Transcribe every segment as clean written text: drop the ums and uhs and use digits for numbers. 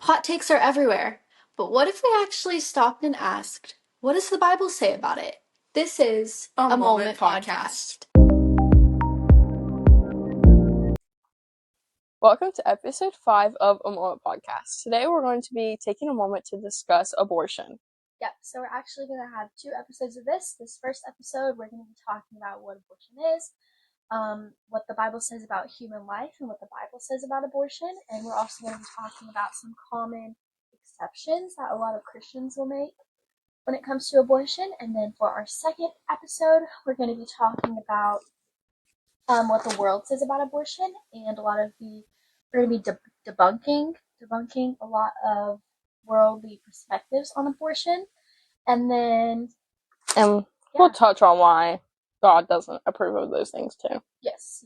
Hot takes are everywhere, but what if we actually stopped and asked, what does the Bible say about it? This is A Moment Podcast. Welcome to episode 5 of A Moment Podcast. Today we're going to be taking a moment to discuss abortion. Yep, so we're actually going to have 2 episodes of this. This first episode, we're going to be talking about what abortion is, what the Bible says about human life, and what the Bible says about abortion. And we're also going to be talking about some common exceptions that a lot of Christians will make when it comes to abortion. And then for our second episode, we're going to be talking about what the world says about abortion, and we're going to be debunking a lot of worldly perspectives on abortion. And then we'll touch on why God doesn't approve of those things too. Yes.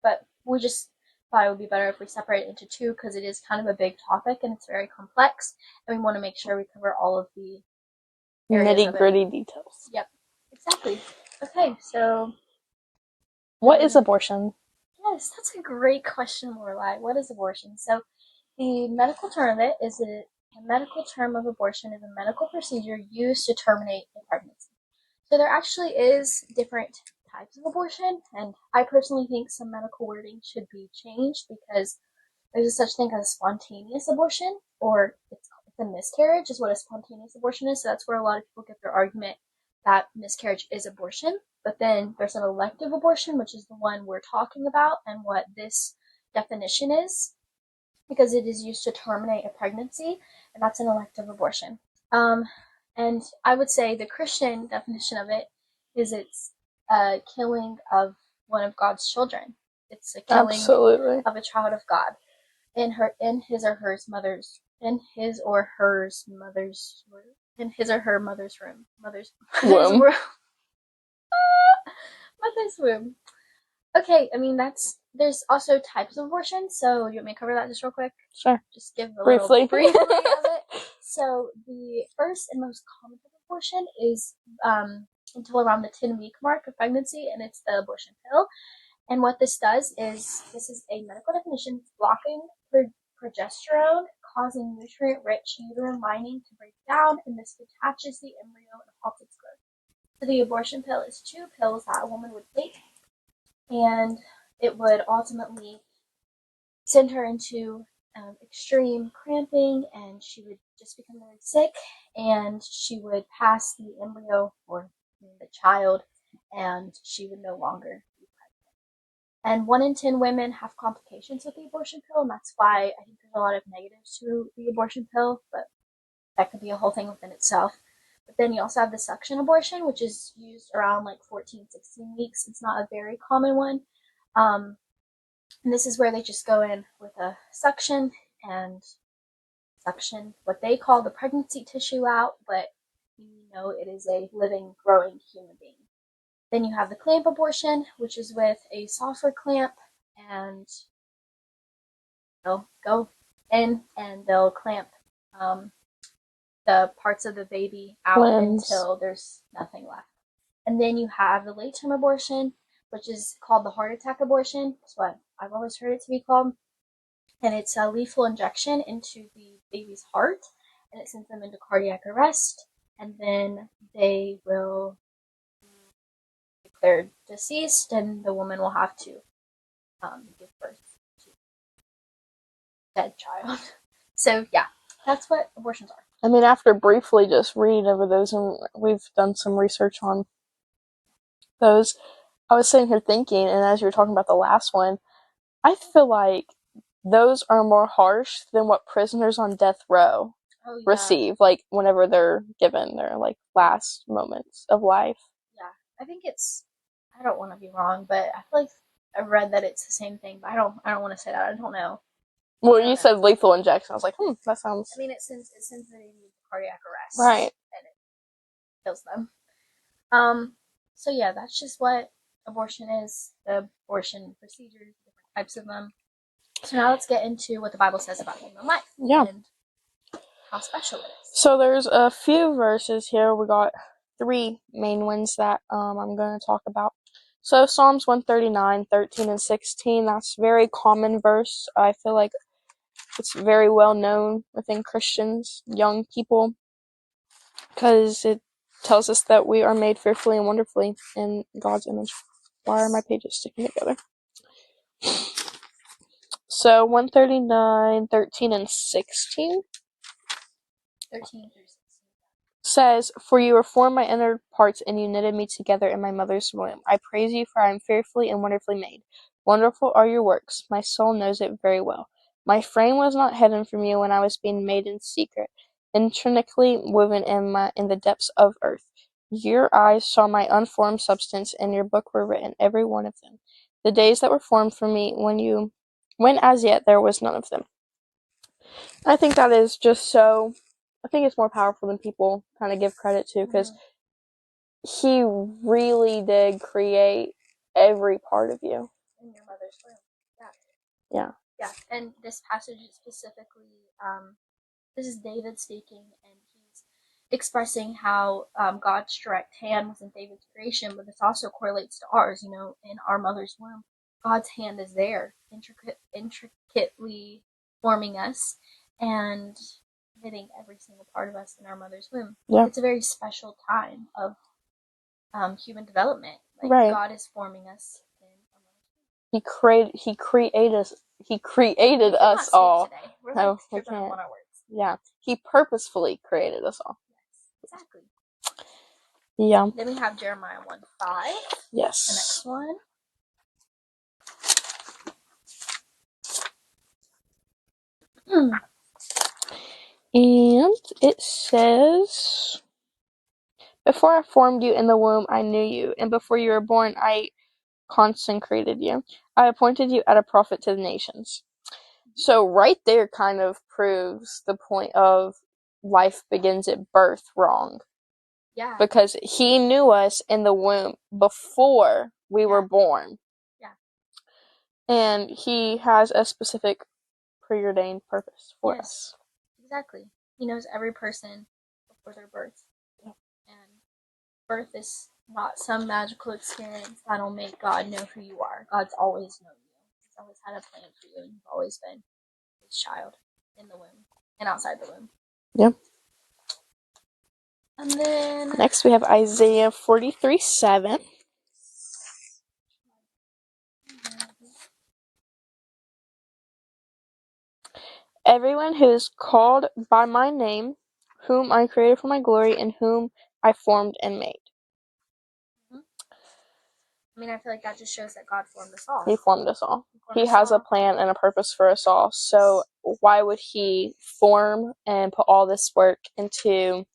But we just thought it would be better if we separate it into 2 because it is kind of a big topic and it's very complex, and we want to make sure we cover all of the nitty-gritty details. Yep, exactly. Okay, so what is abortion? Yes, that's a great question, Lorelai. What is abortion? So the medical term of it is a medical term of abortion is a medical procedure used to terminate a pregnancy. So there actually is different types of abortion, and I personally think some medical wording should be changed because there's a such thing as spontaneous abortion, or it's a miscarriage is what a spontaneous abortion is. So that's where a lot of people get their argument that miscarriage is abortion. But then there's an elective abortion, which is the one we're talking about, and what this definition is, because it is used to terminate a pregnancy, and that's an elective abortion. And I would say the Christian definition of it is it's a killing of one of God's children. It's a killing of a child of God in his or her mother's womb. Okay, I mean there's also types of abortion, so you want me to cover that just real quick? Sure. Just give a briefly of it. So the first and most common type of abortion is until around the 10-week mark of pregnancy, and it's the abortion pill. And what this does is, this is a medical definition, blocking progesterone, causing nutrient-rich uterine lining to break down, and this detaches the embryo and halts its growth. So the abortion pill is 2 pills that a woman would take, and it would ultimately send her into extreme cramping, and she would just become very sick, and she would pass the embryo, or the child, and she would no longer be pregnant. And 1 in 10 women have complications with the abortion pill, and that's why I think there's a lot of negatives to the abortion pill, but that could be a whole thing within itself. But then you also have the suction abortion, which is used around like 14, 16 weeks. It's not a very common one. And this is where they just go in with a suction and suction what they call the pregnancy tissue out, but it is a living, growing human being. Then you have the clamp abortion, which is with a software clamp, and they'll go in and they'll clamp the parts of the baby out until there's nothing left. And then you have the late-term abortion, which is called the heart attack abortion. That's what I've always heard it to be called. And it's a lethal injection into the baby's heart, and it sends them into cardiac arrest, and then they will be declared deceased, and the woman will have to give birth to a dead child. So yeah, that's what abortions are. I mean, after briefly just reading over those, and we've done some research on those, I was sitting here thinking, and as you were talking about the last one, I feel like those are more harsh than what prisoners on death row receive, like whenever they're given their like last moments of life. Yeah, I think I don't want to be wrong, but I feel like I've read that it's the same thing, but I don't want to say that. I don't know. Well, you said lethal injection. I was like, that sounds. I mean, it sends the baby into cardiac arrest, right, and it kills them. So yeah, that's just what abortion is. The abortion procedures, different types of them. So now let's get into what the Bible says about human life. Yeah. And how special it is. So there's a few verses here. We got 3 main ones that I'm going to talk about. So Psalms 139, 13 and 16, that's a very common verse. I feel like It's very well known within Christians, young people, because it tells us that we are made fearfully and wonderfully in God's image. Why are my pages sticking together? So 139, 13, and 16 13 through 16. says, "For you formed my inner parts, and you knitted me together in my mother's womb. I praise you, for I am fearfully and wonderfully made. Wonderful are your works. My soul knows it very well. My frame was not hidden from you when I was being made in secret, intricately woven in the depths of earth. Your eyes saw my unformed substance, and your book were written, every one of them. The days that were formed for me, when as yet there was none of them." I think that is just so. I think it's more powerful than people kind of give credit to, because he really did create every part of you. In your mother's womb. Yeah. Yeah, and this passage is specifically, this is David speaking, and he's expressing how God's direct hand was in David's creation, but this also correlates to ours. You know, in our mother's womb, God's hand is there, intricately forming us and knitting every single part of us in our mother's womb. Yeah. It's a very special time of human development. Like, Right. God is forming us in our mother's womb. He created us all. Today. We're No, like we tripping up can't. on our words. Yeah. He purposefully created us all. Yes, exactly. Yeah. Then we have Jeremiah 1:5. Yes. The next one. And it says, "Before I formed you in the womb, I knew you, and before you were born, I consecrated you. I appointed you as a prophet to the nations." So right there kind of proves the point of life begins at birth wrong. Yeah. Because he knew us in the womb before we were born. Yeah. And he has a specific preordained purpose for us. Exactly. He knows every person before their birth. Yeah. And birth is not some magical experience that'll make God know who you are. God's always known you. He's always had a plan for you, and you've always been his child in the womb and outside the womb. Yeah. And then next we have Isaiah 43:7. "Everyone who is called by my name, whom I created for my glory, and whom I formed and made." I mean, I feel like that just shows that God formed us all. He formed us all. He has a plan and a purpose for us all. So why would he form and put all this work into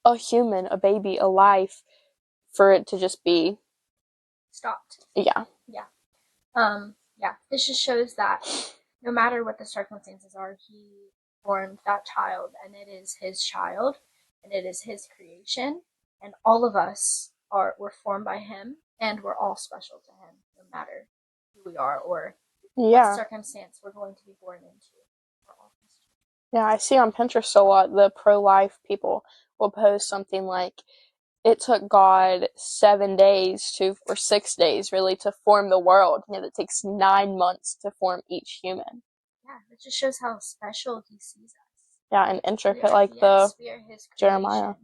a human, a baby, a life, for it to just be stopped? Yeah. Yeah. This just shows that no matter what the circumstances are, he formed that child, and it is his child, and it is his creation, and all of us were formed by him, and we're all special to him, no matter who we are or what circumstance we're going to be born into. We're all Yeah, I see on Pinterest a lot the pro-life people will post something like, "It took God 7 days or 6 days really to form the world, yet it takes 9 months to form each human." Yeah, it just shows how special he sees us. Yeah, and intricate like the we are his Jeremiah.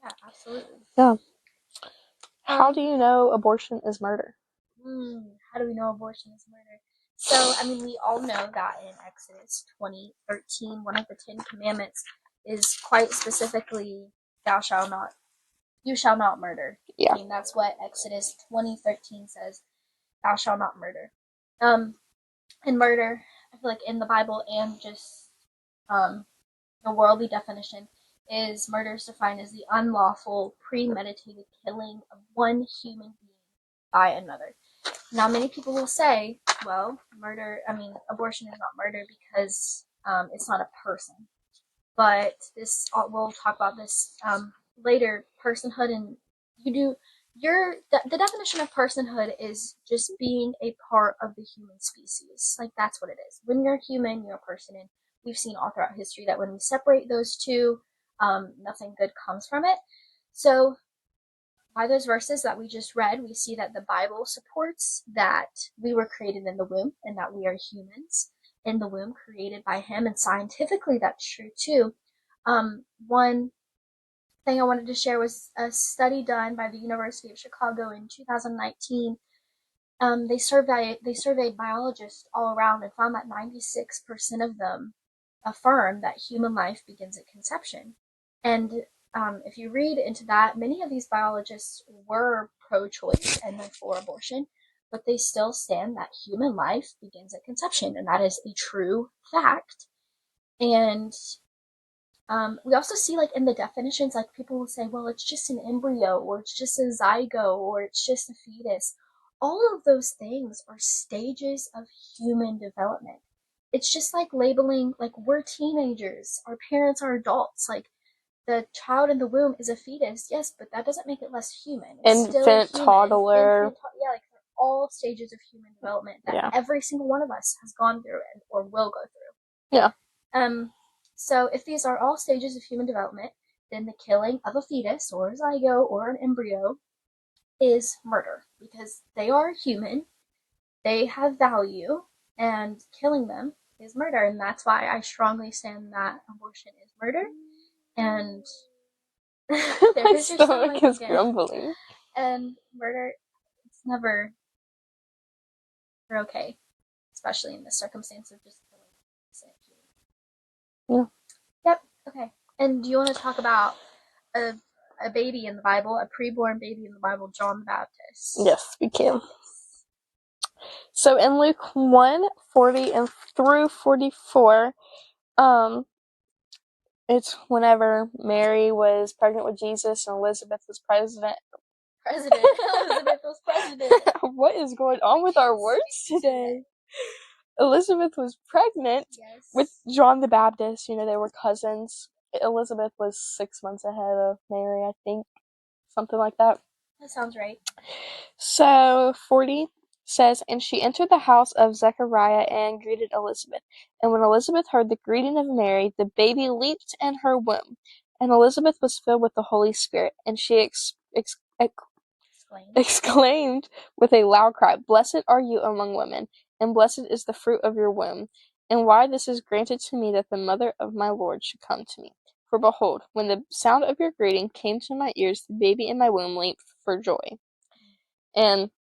Yeah, absolutely. Yeah. How do you know abortion is murder? How do we know abortion is murder? So, I mean, we all know that in Exodus 20:13, one of the 10 Commandments is quite specifically, you shall not murder. Yeah. I mean, that's what Exodus 20:13 says, thou shalt not murder. And murder, I feel like in the Bible and just the worldly definition, is murder is defined as the unlawful, premeditated killing of one human being by another. Now, many people will say, well, abortion is not murder because it's not a person. But we'll talk about this later. Personhood, and the definition of personhood is just being a part of the human species. Like, that's what it is. When you're human, you're a person, and we've seen all throughout history that when we separate those two, nothing good comes from it. So by those verses that we just read, we see that the Bible supports that we were created in the womb and that we are humans. in the womb created by him, and scientifically that's true too. One thing I wanted to share was a study done by the University of Chicago in 2019. They surveyed biologists all around and found that 96% of them affirm that human life begins at conception. And if you read into that, many of these biologists were pro-choice and for abortion, but they still stand that human life begins at conception, and that is a true fact. And we also see, like, in the definitions, like, people will say, well, it's just an embryo, or it's just a zygote, or it's just a fetus. All of those things are stages of human development. It's just like labeling, like, we're teenagers, our parents are adults. Like, the child in the womb is a fetus, yes, but that doesn't make it less human. It's still Infant, human. toddler. Yeah, like, they're all stages of human development that every single one of us has gone through or will go through. Yeah. So if these are all stages of human development, then the killing of a fetus or a zygote or an embryo is murder, because they are human, they have value, and killing them is murder. And that's why I strongly stand that abortion is murder. And My stomach is grumbling. And murder, it's never okay, especially in the circumstance of just killing innocent human. Yeah. Yep. Okay. And do you want to talk about a baby in the Bible, a preborn baby in the Bible, John the Baptist? Yes, we can. So in Luke 1:40 and through 44, it's whenever Mary was pregnant with Jesus and Elizabeth was president. Elizabeth was president. What is going on with our words today? Elizabeth was pregnant with John the Baptist. You know, they were cousins. Elizabeth was 6 months ahead of Mary, I think. Something like that. That sounds right. So 40 says, and she entered the house of Zechariah and greeted Elizabeth. And when Elizabeth heard the greeting of Mary, the baby leaped in her womb. And Elizabeth was filled with the Holy Spirit, and she exclaimed with a loud cry, "Blessed are you among women, and blessed is the fruit of your womb. And why this is granted to me, that the mother of my Lord should come to me. For behold, when the sound of your greeting came to my ears, the baby in my womb leaped for joy." And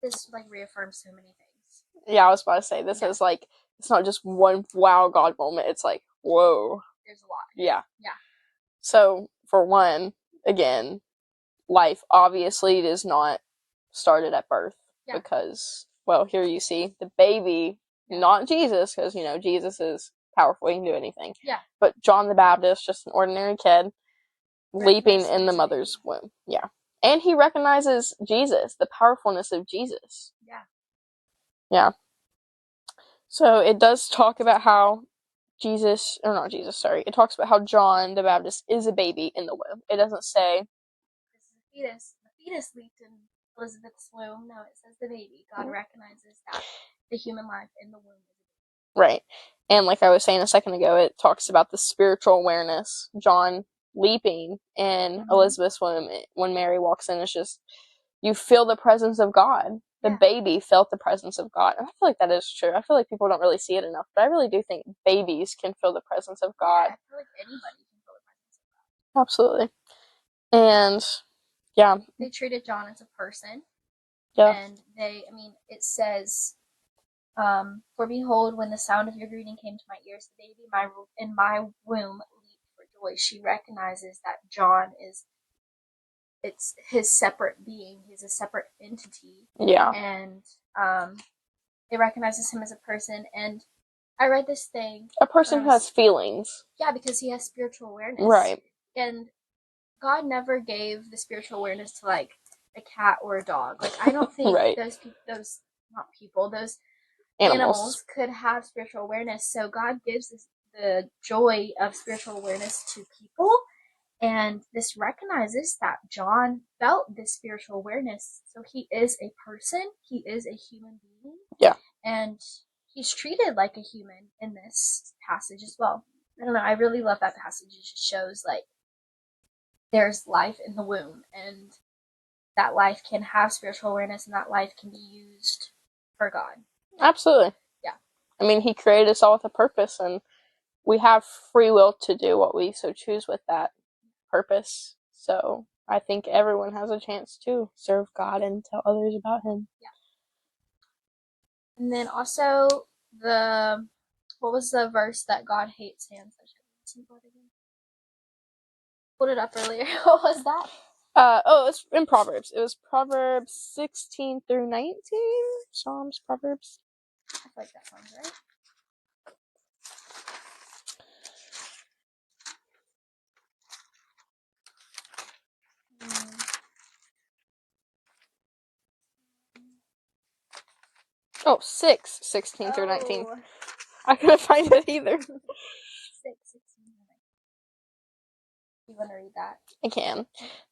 this, like, reaffirms so many things. Yeah, I was about to say, this is, like, it's not just one wow God moment, it's like, whoa. There's a lot. Yeah. Yeah. So, for one, again, life obviously does not started at birth. Yeah. Because, well, here you see the baby, not Jesus, because, you know, Jesus is powerful, he can do anything. Yeah. But John the Baptist, just an ordinary kid, leaping in the mother's womb. Yeah. And he recognizes Jesus, the powerfulness of Jesus. Yeah. Yeah. So it does talk about how it talks about how John the Baptist is a baby in the womb. It doesn't say this is a fetus. The fetus leaped in Elizabeth's womb. No, it says the baby. God recognizes that the human life in the womb is a baby. Right. And like I was saying a second ago, it talks about the spiritual awareness. John leaping in Elizabeth's womb when Mary walks in. It's just, you feel the presence of God. The baby felt the presence of God. And I feel like that is true. I feel like people don't really see it enough, but I really do think babies can feel the presence of God. Yeah, I feel like anybody can feel the presence of God. Absolutely. And, yeah. They treated John as a person. Yeah. And it says, for behold, when the sound of your greeting came to my ears, the baby in my womb leaped for joy. She recognizes that John it's his separate being. He's a separate entity. Yeah. And it recognizes him as a person. And I read this thing. A person who has feelings. Yeah, because he has spiritual awareness. Right. And God never gave the spiritual awareness to, like, a cat or a dog. Like, I don't think those animals could have spiritual awareness. So God gives the joy of spiritual awareness to people. And this recognizes that John felt this spiritual awareness. So he is a person. He is a human being. Yeah. And he's treated like a human in this passage as well. I don't know. I really love that passage. It just shows, like, there's life in the womb. And that life can have spiritual awareness. And that life can be used for God. Absolutely. Yeah. I mean, he created us all with a purpose, and we have free will to do what we so choose with that purpose. So I think everyone has a chance to serve God and tell others about him. Yeah. And then also what was the verse that God hates hands that shed innocent blood again? Put it up earlier. What was that? It's in Proverbs. It was Proverbs 16 through 19. Psalms, Proverbs. I feel like that sounds right. Oh, 16 through 19. Oh. I couldn't find it either. 16. You want to read that? I can.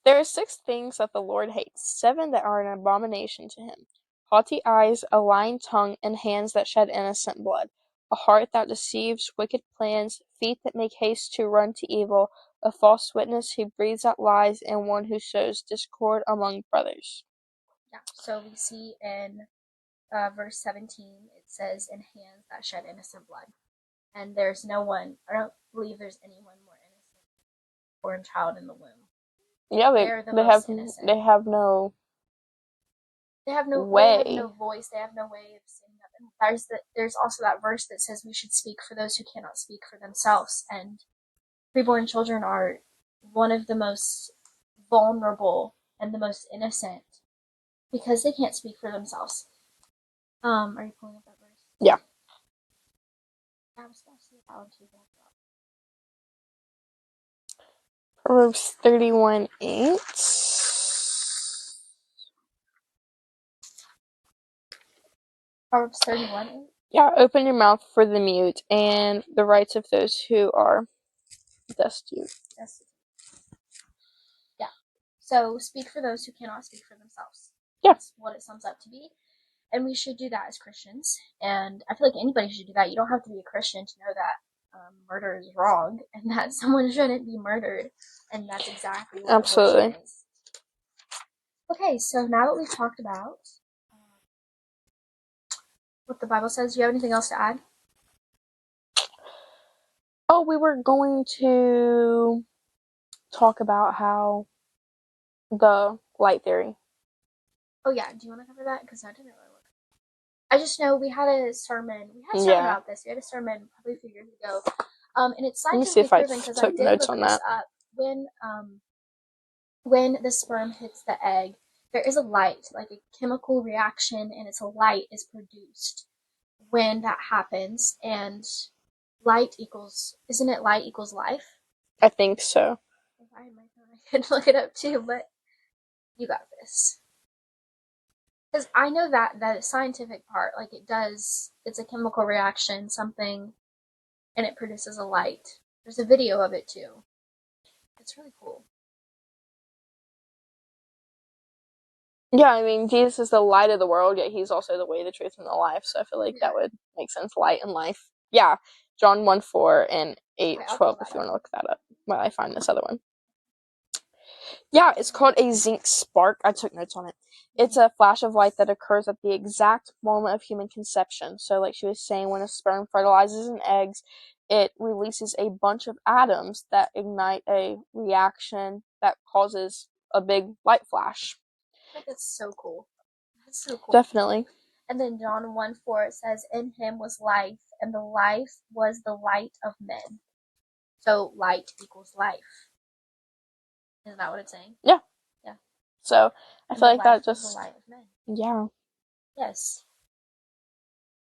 There are 6 things that the Lord hates, 7 that are an abomination to him: haughty eyes, a lying tongue, and hands that shed innocent blood, a heart that deceives, wicked plans, feet that make haste to run to evil, a false witness who breathes out lies, and one who sows discord among brothers. Yeah, so we see in verse 17, it says, in hands that shed innocent blood. And there's no one, I don't believe there's anyone more innocent or a child in the womb. Yeah, they They're the have most innocent. they have no They have no voice. They have no way of standing up. And there's also that verse that says we should speak for those who cannot speak for themselves. And preborn children are one of the most vulnerable and the most innocent because they can't speak for themselves. Are you pulling up that verse? Yeah. I was supposed to see that one too. Proverbs 31:8. Proverbs 31:8. Yeah, open your mouth for the mute and the rights of those who are destitute. Yeah. So speak for those who cannot speak for themselves. Yeah. That's what it sums up to be. And we should do that as Christians. And I feel like anybody should do that. You don't have to be a Christian to know that murder is wrong and that someone shouldn't be murdered. And that's exactly what abortion is. Okay, so now that we've talked about what the Bible says, do you have anything else to add? Oh, we were going to talk about how the light theory. Oh yeah, do you want to cover that? Because I didn't really look. I just know we had a sermon. About this. We had a sermon probably a few years ago. And it's scientifically proven because I did look this up. When the sperm hits the egg, there is a light, like a chemical reaction, and it's a light is produced when that happens. And isn't it light equals life? I think so. If I had my phone, I could look it up too, but you got this. Because I know that scientific part, like it's a chemical reaction, something, and it produces a light. There's a video of it too. It's really cool. Yeah, I mean, Jesus is the light of the world, yet he's also the way, the truth, and the life. So I feel like that would make sense. Light and life. Yeah, John 1:4 and 8:12. If you want to look that up while I find this other one. Yeah, it's called a zinc spark. I took notes on it. It's a flash of light that occurs at the exact moment of human conception. So, like she was saying, when a sperm fertilizes an egg, it releases a bunch of atoms that ignite a reaction that causes a big light flash. I think that's so cool. That's so cool. Definitely. And then John 1:4, it says, in him was life, and the life was the light of men. So light equals life. Isn't that what it's saying? Yeah. Yeah. So I feel like that just the light of men. Yeah. Yes.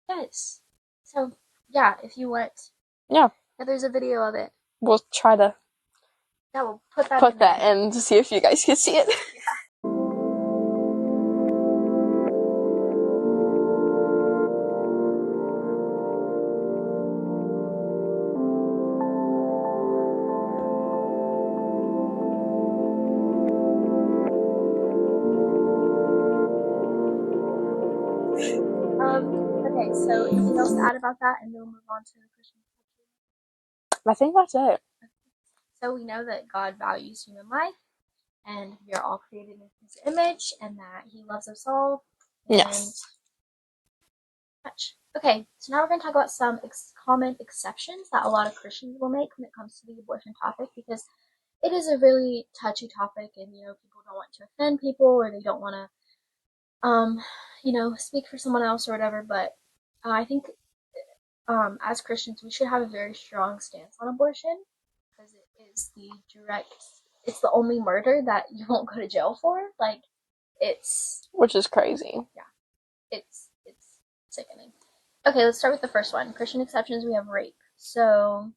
Yes. So yeah, if you want. Yeah. Yeah, there's a video of it. We'll try to. Yeah, we'll put that in to see if you guys can see it. Yeah. Okay, so anything else to add about that, and then we'll move on to the Christian culture? I think that's it. So we know that God values human life, and we are all created in his image, and that he loves us all. And yes. Much. Okay, so now we're going to talk about some common exceptions that a lot of Christians will make when it comes to the abortion topic, because it is a really touchy topic, and people don't want to offend people, or they don't want to speak for someone else or whatever. But I think as Christians, we should have a very strong stance on abortion, because it's the only murder that you won't go to jail for. Like, which is crazy. it's sickening. Okay, let's start with the first one. Christian exceptions, we have rape. So,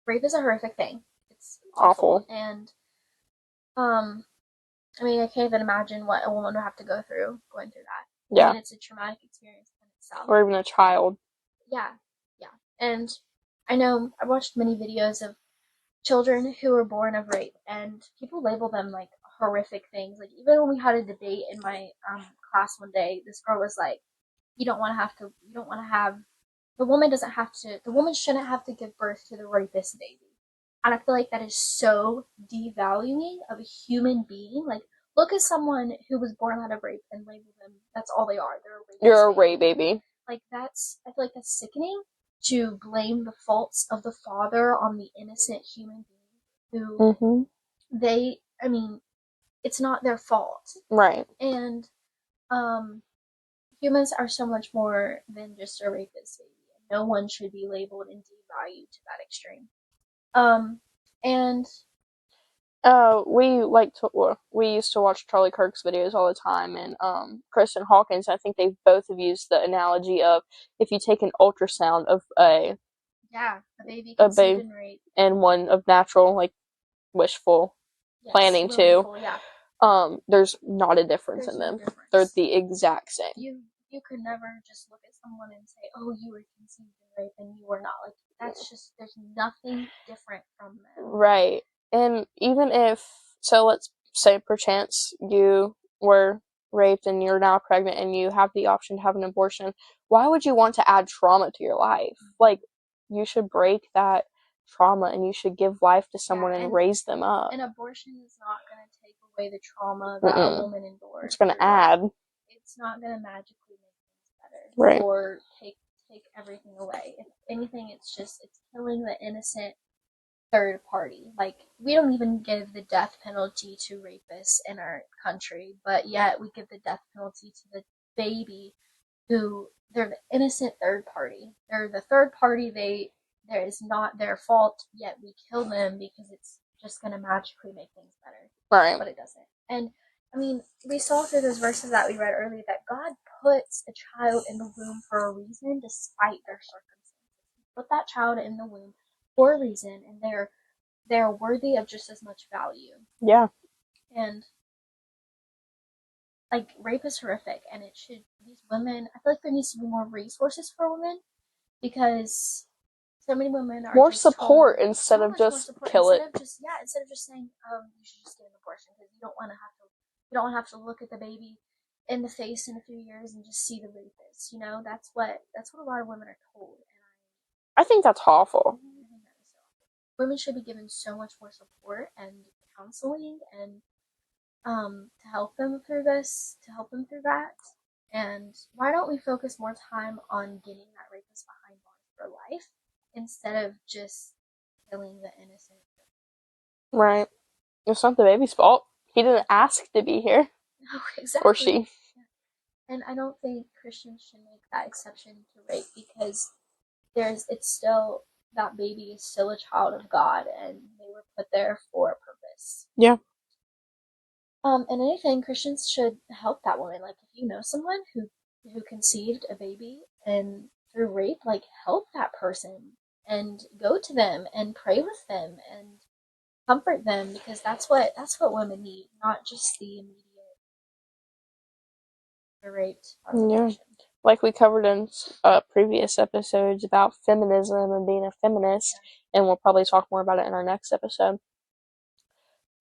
rape is a horrific thing. It's awful. And, I can't even imagine what a woman would have to go through going through that. Yeah. And it's a traumatic experience in itself. Or even a child. Yeah. And I know I've watched many videos of children who were born of rape, and people label them like horrific things. Like, even when we had a debate in my class one day, this girl was like, you don't want to have, the woman shouldn't have to give birth to the rapist baby. And I feel like that is so devaluing of a human being. Like, look at someone who was born out of rape and label them, that's all they are. They're a rapist. You're a rape baby. Like, I feel like that's sickening, to blame the faults of the father on the innocent human being who it's not their fault. Right. And humans are so much more than just a rapist baby. No one should be labeled and devalued to that extreme. We used to watch Charlie Kirk's videos all the time, and Kristen Hawkins. I think they both have used the analogy of, if you take an ultrasound of a baby conceived in rape, and one of natural, like, wishful planning too. There's not a difference in them. They're the exact same. You could never just look at someone and say, "Oh, you were conceived in rape," and you were not. Like, that's just, there's nothing different from them. Right. And even if, so let's say perchance you were raped and you're now pregnant and you have the option to have an abortion, why would you want to add trauma to your life? Like, you should break that trauma and you should give life to someone and raise them up. An abortion is not going to take away the trauma that a woman endured. It's going to add. It's not going to magically make things better. Right. Or take everything away. If anything, it's killing the innocent third party. Like, we don't even give the death penalty to rapists in our country, but yet we give the death penalty to the baby who, they're the innocent third party. They're the third party, there is not their fault, yet we kill them because it's just going to magically make things better. Right. But it doesn't. And we saw through those verses that we read earlier that God puts a child in the womb for a reason, despite their circumstances. He put that child in the womb for a reason, and they're worthy of just as much value. Yeah. And, like, rape is horrific, and these women, I feel like there needs to be more resources for women, because so many women are more support instead of just kill it. Instead of just saying, you should just get an abortion because you don't want to have to look at the baby in the face in a few years and just see the rapist. That's what a lot of women are told. And I think that's awful. I think that is so awful. Women should be given so much more support and counseling and to help them through this, to help them through that. And why don't we focus more time on getting that rapist behind bars for life, instead of just killing the innocent? Right. It's not the baby's fault. He didn't ask to be here. No, exactly. Or she. And I don't think Christians should make that exception to rape, because it's still, that baby is still a child of God, and they were put there for a purpose. Yeah. And anything, Christians should help that woman. Like, if you know someone who conceived a baby and through rape, like, help that person and go to them and pray with them and comfort them, because that's what women need, not just the immediate raped. Yeah. Like we covered in previous episodes about feminism and being a feminist, and we'll probably talk more about it in our next episode.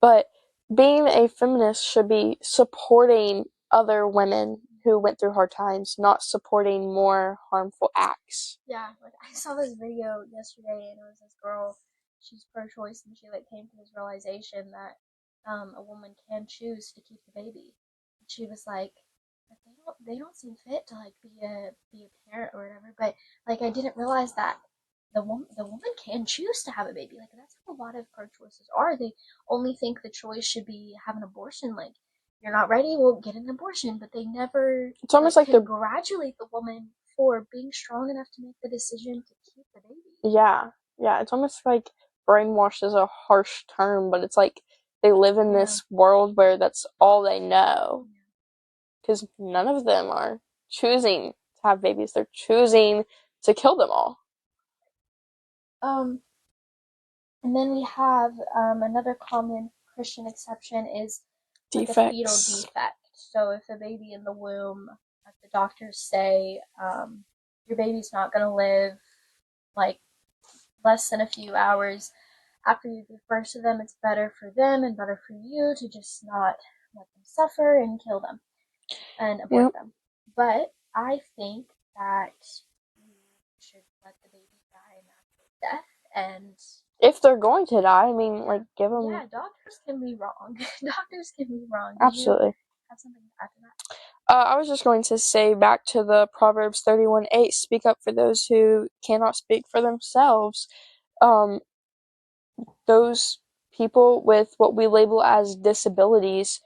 But being a feminist should be supporting other women who went through hard times, not supporting more harmful acts. Yeah, like, I saw this video yesterday, and it was this girl, she's pro-choice, and she came to this realization that a woman can choose to keep the baby. She was like, but they don't seem fit to like be a parent or whatever. But like I didn't realize that the woman can choose to have a baby. Like that's what a lot of pro-choicers are. They only think the choice should be have an abortion. Like you're not ready, well get an abortion. But they never It's almost like like congratulate the woman for being strong enough to make the decision to keep the baby. yeah, it's almost like brainwashed is a harsh term, but it's like they live in Yeah. this world where that's all they know. Because none of them are choosing to have babies. They're choosing to kill them all. And then we have another common Christian exception is like a fetal Defects. defect. So if a baby in the womb, like the doctors say, your baby's not going to live like less than a few hours after you give birth to them, it's better for them and better for you to just not let them suffer and kill them and abort them. But I think that you should let the baby die a natural death. And if they're going to die, I mean, or give them. yeah, doctors can be wrong. Doctors can be wrong. Absolutely. Do you have something to add to that? I was just going to say back to the Proverbs 31:8, speak up for those who cannot speak for themselves. Those people with what we label as disabilities,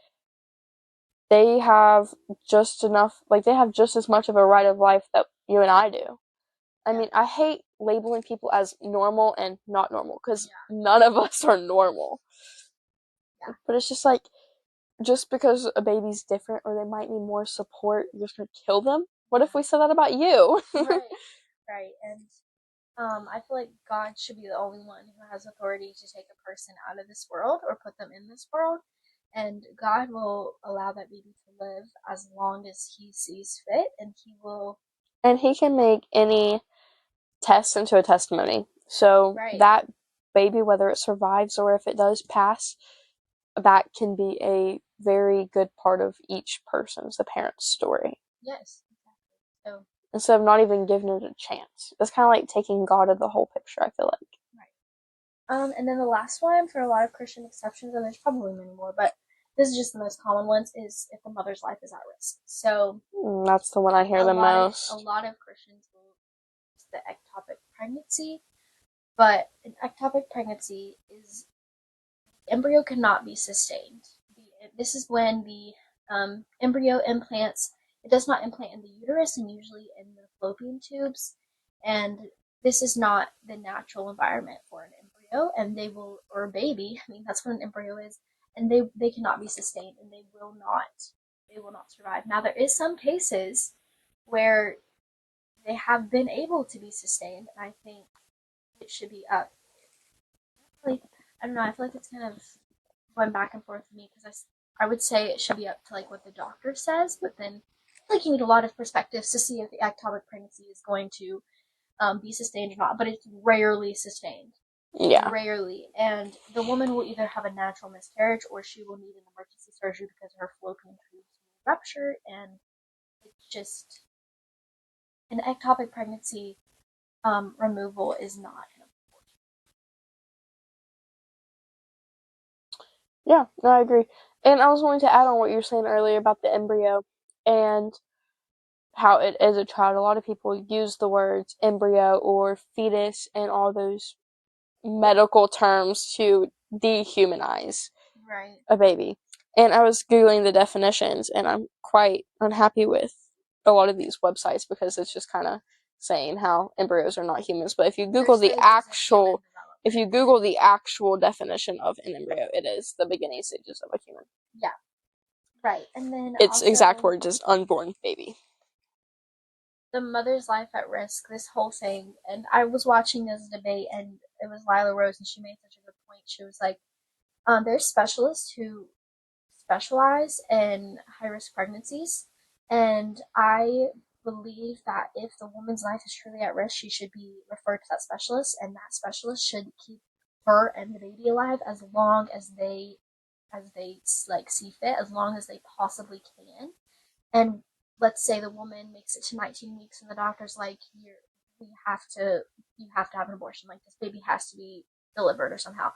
they have just enough, like they have just as much of a right of life that you and I do. I mean, I hate labeling people as normal and not normal because none of us are normal. Yeah. But it's just like, just because a baby's different or they might need more support, you're just gonna kill them? What if we said that about you? Right. And I feel like God should be the only one who has authority to take a person out of this world or put them in this world. And God will allow that baby to live as long as He sees fit, and He will. And He can make any test into a testimony. So that baby, whether it survives or if it does pass, that can be a very good part of each person's, the parent's story. Yes, exactly. So instead of not even giving it a chance, it's kind of like taking God out of the whole picture, I feel like. Right. And then the last one for a lot of Christian exceptions, and there's probably many more, but this is just the most common ones, is if the mother's life is at risk. So that's the one I hear the most. A lot of Christians will use the ectopic pregnancy, but an ectopic pregnancy is embryo cannot be sustained. This is when the embryo implants. It does not implant in the uterus and usually in the fallopian tubes, and this is not the natural environment for an embryo, and they will, or a baby. I mean, that's what an embryo is, and they cannot be sustained, and they will not survive. Now, there is some cases where they have been able to be sustained, and I think it should be up. Like, I don't know. I feel like it's kind of going back and forth with me because I would say it should be up to like what the doctor says, but then like you need a lot of perspectives to see if the ectopic pregnancy is going to be sustained or not. But it's rarely sustained. Yeah. Rarely, and the woman will either have a natural miscarriage or she will need an emergency surgery because her fallopian tubes will rupture, and it's just an ectopic pregnancy removal is not an abortion. Yeah, no, I agree. And I was going to add on what you were saying earlier about the embryo and how it is a child. A lot of people use the words embryo or fetus and all those medical terms to dehumanize a baby. And I was Googling the definitions, and I'm quite unhappy with a lot of these websites because it's just kind of saying how embryos are not humans. But if you Google the actual definition of an embryo, it is the beginning stages of a human. Yeah. Right. And then its exact words is unborn baby. The mother's life at risk, this whole thing. And I was watching this debate, and it was Lila Rose, and she made such a good point. She was like, there's specialists who specialize in high risk pregnancies, and I believe that if the woman's life is truly at risk, she should be referred to that specialist, and that specialist should keep her and the baby alive as long as they like see fit, as long as they possibly can. And let's say the woman makes it to 19 weeks and the doctor's like, you have to have an abortion, like this baby has to be delivered or somehow.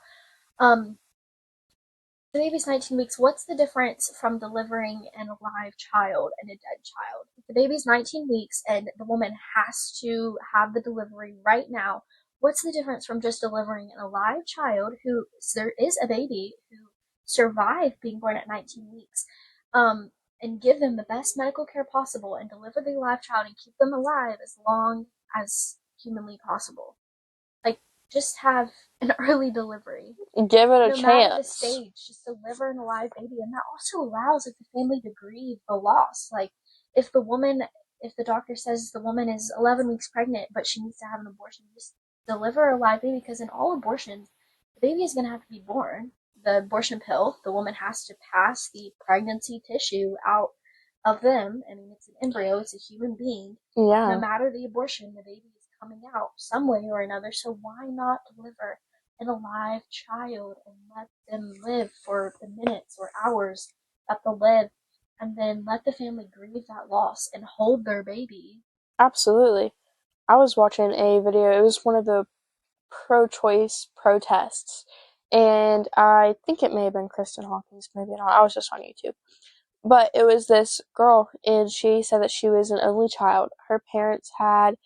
the baby's 19 weeks, what's the difference from delivering an alive child and a dead child? If the baby's 19 weeks and the woman has to have the delivery right now, what's the difference from just delivering an alive child who, so there is a baby who survived being born at 19 weeks, and give them the best medical care possible and deliver the alive child and keep them alive as long as humanly possible? Like, just have an early delivery. Give it a No matter the chance. stage, just deliver an alive baby. And that also allows like the family to grieve the loss. Like if the doctor says the woman is 11 weeks pregnant, but she needs to have an abortion, just deliver a live baby, because in all abortions, the baby is going to have to be born. The abortion pill, the woman has to pass the pregnancy tissue out of them. I mean, it's an embryo, it's a human being. Yeah. No matter the abortion, the baby is coming out some way or another. So why not deliver an alive child and let them live for the minutes or hours that they'll live, and then let the family grieve that loss and hold their baby? Absolutely. I was watching a video, it was one of the pro-choice protests, and I think it may have been Kristen Hawkins, maybe not, I was just on YouTube. But it was this girl, and she said that she was an only child. Her parents had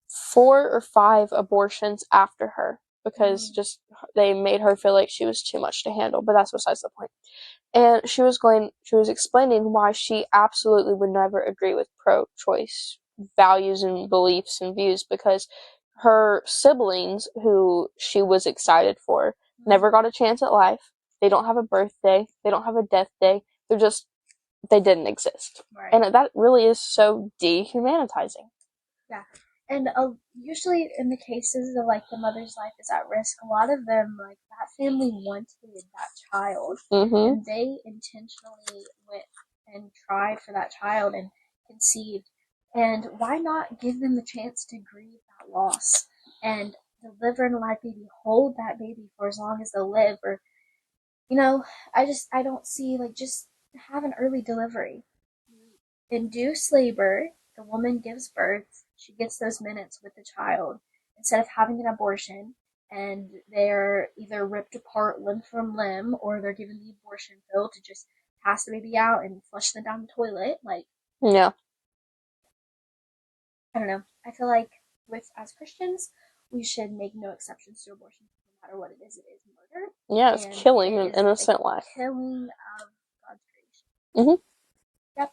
4 or 5 abortions after her because just they made her feel like she was too much to handle, but that's besides the point. And she was explaining why she absolutely would never agree with pro-choice values and beliefs and views, because her siblings, who she was excited for, never got a chance at life. They don't have a birthday. They don't have a death day. They didn't exist. Right. And that really is so dehumanizing. Yeah. And usually in the cases of like the mother's life is at risk, a lot of them, like that family wanted that child, and they intentionally went and tried for that child and conceived. And why not give them the chance to grieve that loss and deliver an alive baby, hold that baby for as long as they'll live? Or, I don't see, like, just have an early delivery. Induce labor, the woman gives birth, she gets those minutes with the child instead of having an abortion, and they're either ripped apart limb from limb, or they're given the abortion pill to just pass the baby out and flush them down the toilet. Like, Yeah. I don't know. I feel like as Christians, we should make no exceptions to abortion, no matter what it is. It is murder. Yeah, it's killing an innocent life. Killing of God's Mhm. creation. Yep.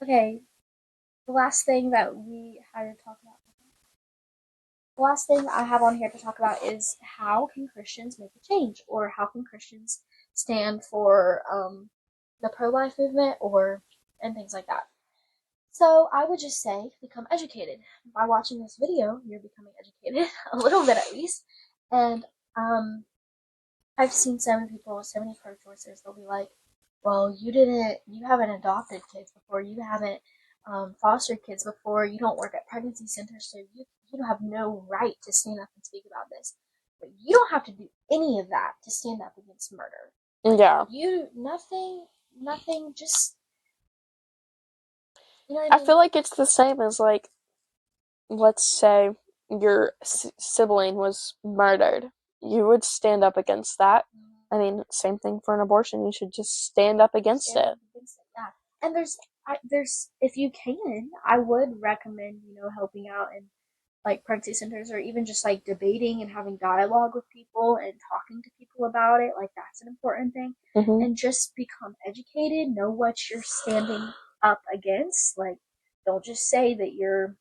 Okay. The last thing that we had to talk about. The last thing I have on here to talk about is how can Christians make a change, or how can Christians stand for the pro-life movement, and things like that. So I would just say become educated. By watching this video, you're becoming educated a little bit at least. And I've seen so many people, so many pro-choicers, they'll be like, well, you haven't adopted kids before, you haven't fostered kids before, you don't work at pregnancy centers, so you don't have no right to stand up and speak about this. But you don't have to do any of that to stand up against murder. Yeah. Nothing, just, you know what I feel like it's the same as, like, let's say your sibling was murdered. You would stand up against that. I mean, same thing for an abortion. You should just stand up against it. Yeah. And there's, if you can, I would recommend, helping out in like pregnancy centers, or even just like debating and having dialogue with people and talking to people about it. Like, that's an important thing. And just become educated, know what you're standing up against. Like, don't just say that you're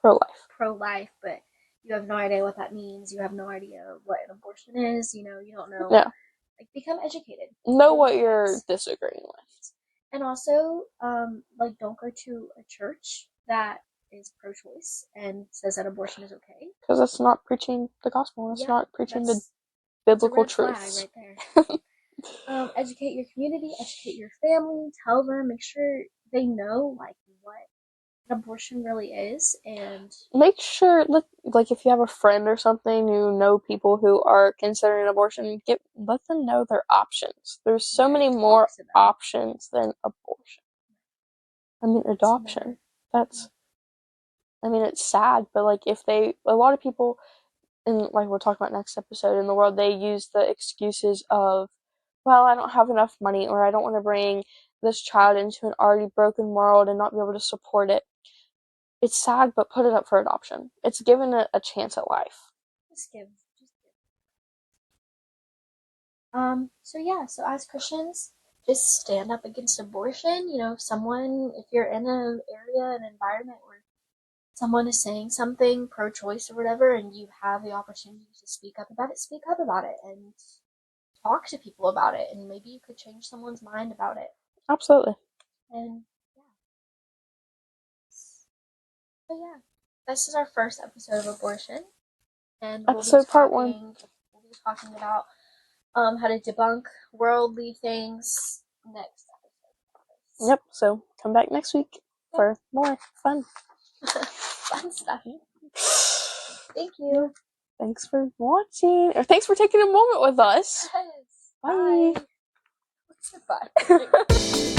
pro-life, but you have no idea what that means. You have no idea what an abortion is. You don't know. Yeah. Like, become educated. Know what you're disagreeing with. And also, like, don't go to a church that is pro-choice and says that abortion is okay. Because it's not preaching the gospel. It's not preaching the biblical truths. Right there. Educate your community, educate your family, tell them, make sure they know, like, what an abortion really is, and make sure, like, if you have a friend or something, you know people who are considering abortion, let them know their options. There's so many more options than abortion. I mean, adoption. I mean, it's sad, but like, a lot of people, and like we'll talk about next episode, in the world, they use the excuses of, well, I don't have enough money, or I don't want to bring this child into an already broken world and not be able to support it. It's sad, but put it up for adoption. It's given it a chance at life. Just give. So as Christians, just stand up against abortion. If you're in an area, an environment where someone is saying something pro-choice or whatever, and you have the opportunity to speak up about it, and talk to people about it, and maybe you could change someone's mind about it. Absolutely. And this is our first episode of abortion, and Episode part 1. We'll be talking about how to debunk worldly things next episode. Yep, so come back next week for more fun. Fun stuff. Thank you. Thanks for watching, or thanks for taking a moment with us. Yes. Bye. Bye. What's the bye?